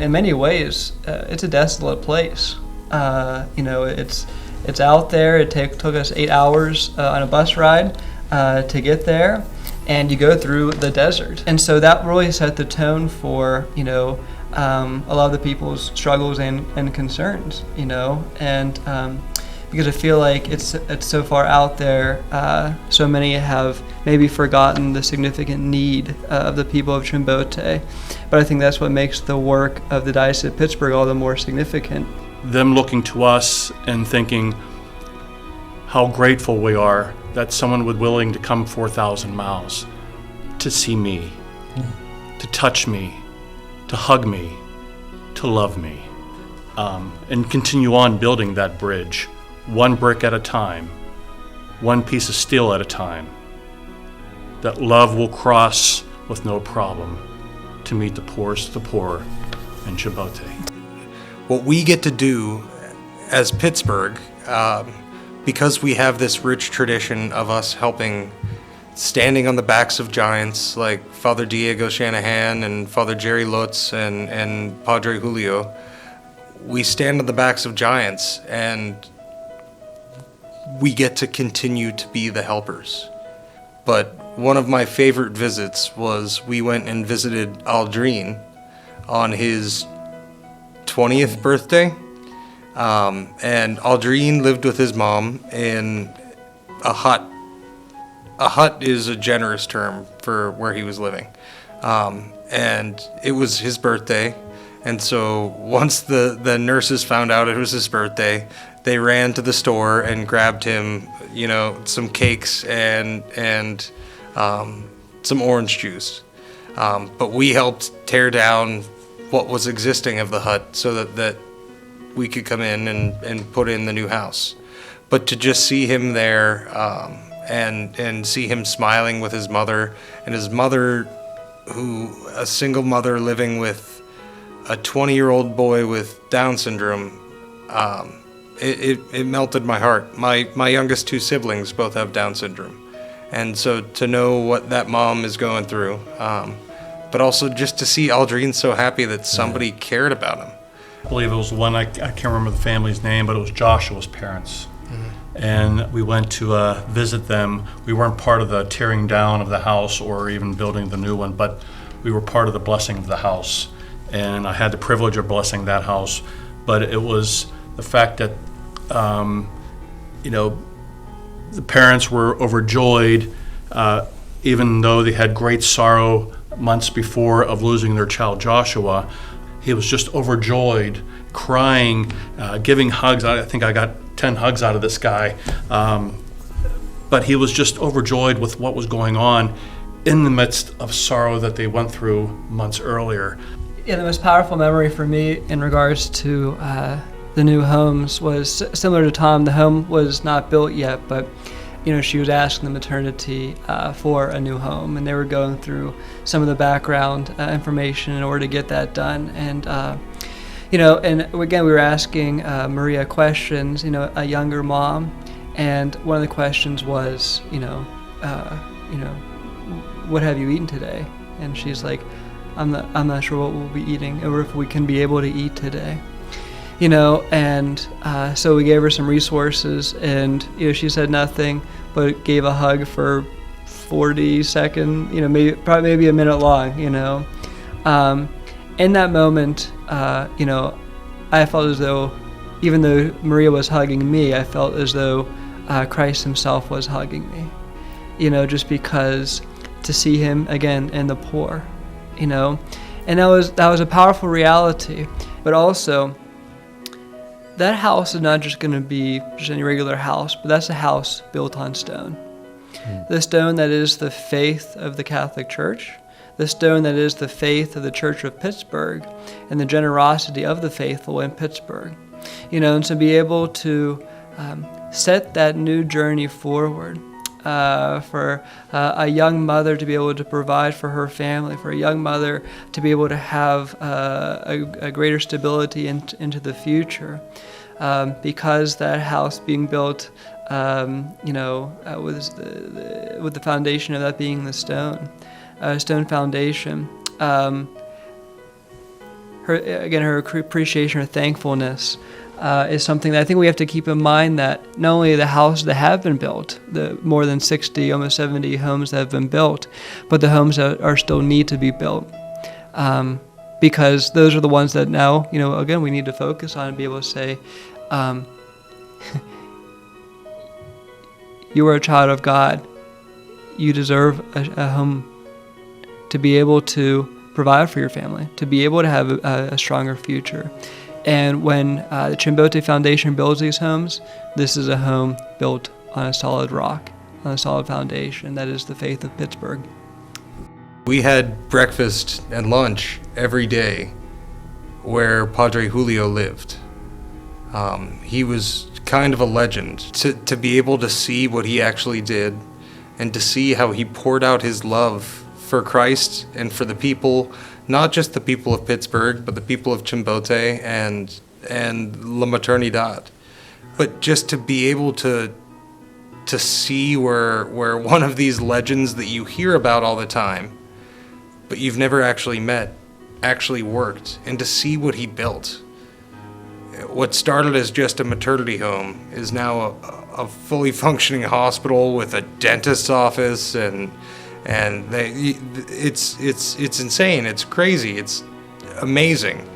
in many ways, it's a desolate place. It's out there. It took us 8 hours on a bus ride to get there, and you go through the desert. And so that really set the tone for, a lot of the people's struggles and concerns, and because I feel like it's so far out there, so many have maybe forgotten the significant need of the people of Chimbote. But I think that's what makes the work of the Diocese of Pittsburgh all the more significant. Them looking to us and thinking how grateful we are that someone was willing to come 4,000 miles to see me, to touch me, to hug me, to love me, and continue on building that bridge, one brick at a time, one piece of steel at a time, that love will cross with no problem to meet the poorest of the poor in Chimbote. What we get to do as Pittsburgh, because we have this rich tradition of us helping, standing on the backs of giants like Father Diego Shanahan and Father Jerry Lutz and Padre Julio, we stand on the backs of giants, and we get to continue to be the helpers. But one of my favorite visits was we went and visited Aldrin on his 20th birthday. And Aldrin lived with his mom in a hut. A hut is a generous term for where he was living. And it was his birthday. And so once the nurses found out it was his birthday, they ran to the store and grabbed him, some cakes and some orange juice. But we helped tear down what was existing of the hut so that we could come in and put in the new house. But to just see him there and see him smiling with his mother, and his mother, a single mother living with a 20-year-old boy with Down syndrome, it melted my heart. My youngest two siblings both have Down syndrome. And so to know what that mom is going through, but also just to see Aldrin so happy that somebody cared about him. I believe it was one, I can't remember the family's name, but it was Joshua's parents. Mm-hmm. And we went to visit them. We weren't part of the tearing down of the house or even building the new one, but we were part of the blessing of the house. And I had the privilege of blessing that house. But it was the fact that, the parents were overjoyed, even though they had great sorrow months before of losing their child Joshua. He was just overjoyed, crying, giving hugs. I think I got 10 hugs out of this guy. But he was just overjoyed with what was going on in the midst of sorrow that they went through months earlier. Yeah, the most powerful memory for me in regards to the new homes was similar to Tom. The home was not built yet, but she was asking the maternity for a new home, and they were going through some of the background information in order to get that done. And and again, we were asking Maria questions, a younger mom, and one of the questions was, what have you eaten today? And she's like, I'm not sure what we'll be eating, or if we can be able to eat today. And so we gave her some resources, and she said nothing, but gave a hug for 40 seconds, maybe a minute long. In that moment, I felt as though, even though Maria was hugging me, I felt as though Christ Himself was hugging me. Just because to see Him again in the poor, and that was a powerful reality, but also. That house is not just going to be just any regular house, but that's a house built on stone. The stone that is the faith of the Catholic Church, the stone that is the faith of the Church of Pittsburgh, and the generosity of the faithful in Pittsburgh. And to be able to set that new journey forward for a young mother to be able to provide for her family, for a young mother to be able to have a greater stability into the future, because that house being built, with the foundation of that being the stone foundation. her appreciation, her thankfulness is something that I think we have to keep in mind, that not only the houses that have been built, the more than 60, almost 70 homes that have been built, but the homes that are still need to be built. Because those are the ones that now, again, we need to focus on and be able to say, you are a child of God. You deserve a home to be able to provide for your family, to be able to have a stronger future. And when the Chimbote Foundation builds these homes, this is a home built on a solid rock, on a solid foundation. That is the faith of Pittsburgh. We had breakfast and lunch every day where Padre Julio lived. He was kind of a legend. To be able to see what he actually did and to see how he poured out his love for Christ and for the people, not just the people of Pittsburgh, but the people of Chimbote and La Maternidad. But just to be able to see where one of these legends that you hear about all the time, but you've never actually met, actually worked, and to see what he built. What started as just a maternity home is now a fully functioning hospital with a dentist's office, and it's insane. It's crazy. It's amazing.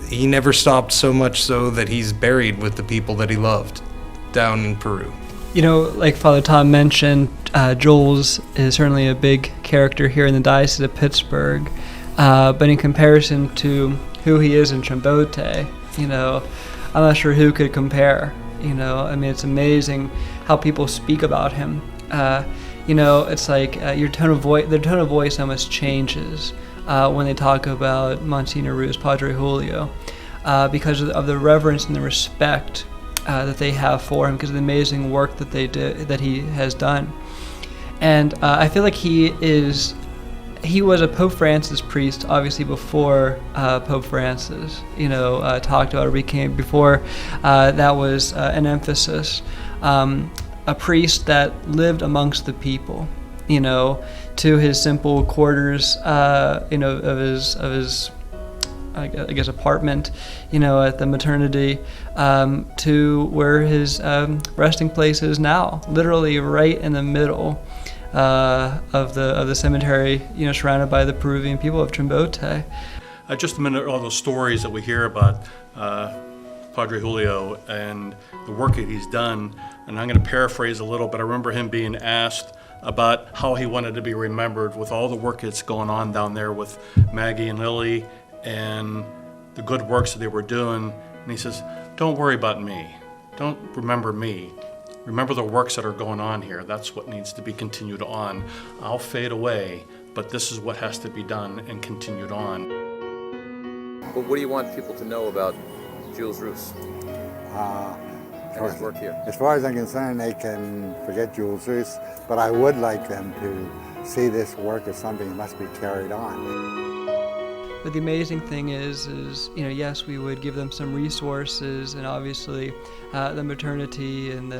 He never stopped, so much so that he's buried with the people that he loved down in Peru. Like Father Tom mentioned, Jules is certainly a big character here in the Diocese of Pittsburgh, but in comparison to who he is in Chimbote, I'm not sure who could compare. It's amazing how people speak about him. It's like their tone of voice almost changes when they talk about Monsignor Ruz, Padre Julio, because of the reverence and the respect that they have for him, because of the amazing work that he has done. And I feel like he was a Pope Francis priest, obviously before Pope Francis, talked about or became, before that was an emphasis. A priest that lived amongst the people, to his simple quarters, of his I guess apartment, at the maternity, to where his resting place is now, literally right in the middle of the cemetery, surrounded by the Peruvian people of Chimbote. Just a minute, all those stories that we hear about Padre Julio and the work that he's done, and I'm going to paraphrase a little, but I remember him being asked about how he wanted to be remembered with all the work that's going on down there with Maggie and Lily and the good works that they were doing. And he says, don't worry about me. Don't remember me. Remember the works that are going on here. That's what needs to be continued on. I'll fade away, but this is what has to be done and continued on. Well, what do you want people to know about Jules Ruz and his work here? As far as I'm concerned, they can forget Jules Ruz, but I would like them to see this work as something that must be carried on. But the amazing thing is, yes, we would give them some resources, and obviously the maternity and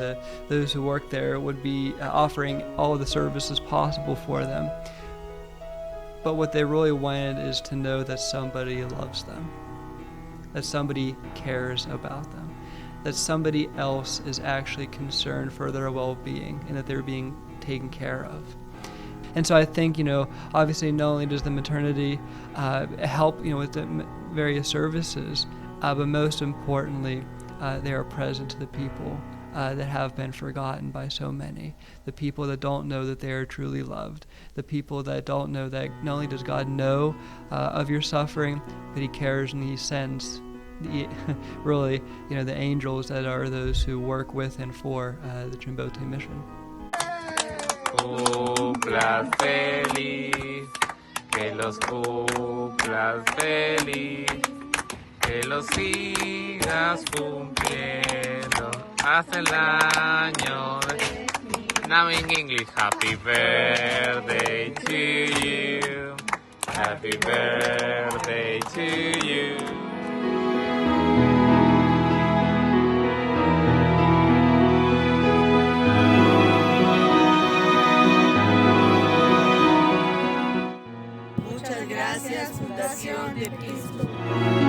those who work there would be offering all the services possible for them. But what they really wanted is to know that somebody loves them, that somebody cares about them, that somebody else is actually concerned for their well-being, and that they're being taken care of. And so I think, obviously not only does the maternity help, with the various services, but most importantly, they are present to the people that have been forgotten by so many, the people that don't know that they are truly loved, the people that don't know that not only does God know of your suffering, but He cares and He sends the angels that are those who work with and for the Chimbote mission. Cumplas feliz, que los cumplas feliz, que los sigas cumpliendo hasta el año. Now in English, happy birthday to you, happy birthday to you. Gracias, Fundación de Cristo.